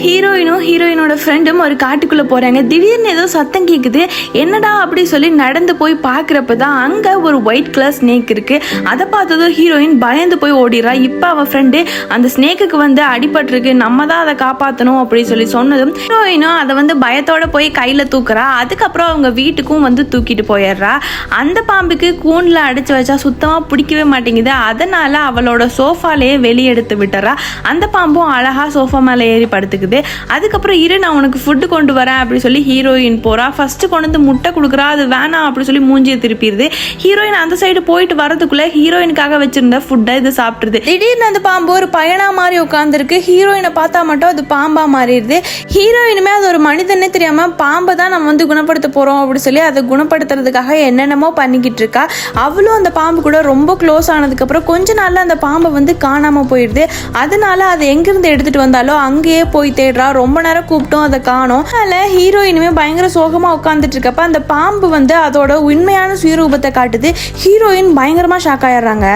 ஹீரோயினும் ஹீரோயினோட ஃப்ரெண்டும் ஒரு காட்டுக்குள்ள போறாங்க. திடீர்னு ஏதோ சத்தம் கேக்குது. என்னடா அப்படி சொல்லி நடந்து போய் பாக்குறப்பதான் அங்க ஒரு ஒயிட் கலர் ஸ்னேக் இருக்கு. அதை பார்த்ததும் ஹீரோயின் பயந்து போய் ஓடிடுறா. இப்ப அவ ஃப்ரெண்டு அந்த ஸ்னேக்குக்கு அடிபட்டிருக்கு, நம்ம தான் அதை காப்பாற்றணும் அப்படின்னு சொல்லி சொன்னதும் ஹீரோயினும் அதை பயத்தோட போய் கையில தூக்குறா. அதுக்கப்புறம் அவங்க வீட்டுக்கும் தூக்கிட்டு போயிடுறா. அந்த பாம்புக்கு கூண்டில் அடைச்சு வச்சா சுத்தமா பிடிக்கவே மாட்டேங்குது. அதனால அவளோட சோஃபாலேயே வெளியே எடுத்து விட்டுறா. அந்த பாம்பும் அழகா சோஃபா மேலே ஏறி படுத்துக்குது. அதுக்கப்புறம் இரு நான் உனக்கு ஃபுட்டு கொண்டு வரேன் அப்படி சொல்லி ஹீரோயின் போறா. ஃபர்ஸ்ட் கொண்டு முட்டை கொடுக்குறா. அது வேணாம் அப்படி சொல்லி மூஞ்சியை திருப்பிடுது. ஹீரோயின் அந்த சைடு போயிட்டு வரதுக்குள்ள ஹீரோயினுக்காக வச்சிருந்த ஃபுட்டை இது சாப்பிட்டுருது. திடீர்னு அந்த பாம்பு ஒரு பயனா மாதிரி உட்காந்துருக்கு. ஹீரோயினை பார்த்தா மட்டும் அது பாம்பா மாறிடுது. ஹீரோயினுமே அது ஒரு மனிதனே தெரியாம பாம்பை தான் நம்ம குணப்படுத்த போறோம் அப்படி சொல்லி அதை குணப்படுத்துறதுக்காக என்னென்னமோ பண்ணிக்கிட்டு இருக்கா. அவளும் அந்த பாம்பு கூட ரொம்ப க்ளோஸ் ஆனதுக்கு அப்புறம் கொஞ்ச நாள்ல அந்த பாம்பை காணாம போயிடுது. அதனால அதை எங்கிருந்து எடுத்துட்டு வந்தாலும் அங்கேயே போய் தேடுறா. ரொம்ப நேரம் கூப்பிட்டோம் அதை காணோம். அதனால ஹீரோயினுமே பயங்கர சோகமா உட்காந்துட்டு இருக்கப்ப அந்த பாம்பு அதோட உண்மையான சுயரூபத்தை காட்டுது. ஹீரோயின் பயங்கரமா ஷாக் ஆயிடுறாங்க.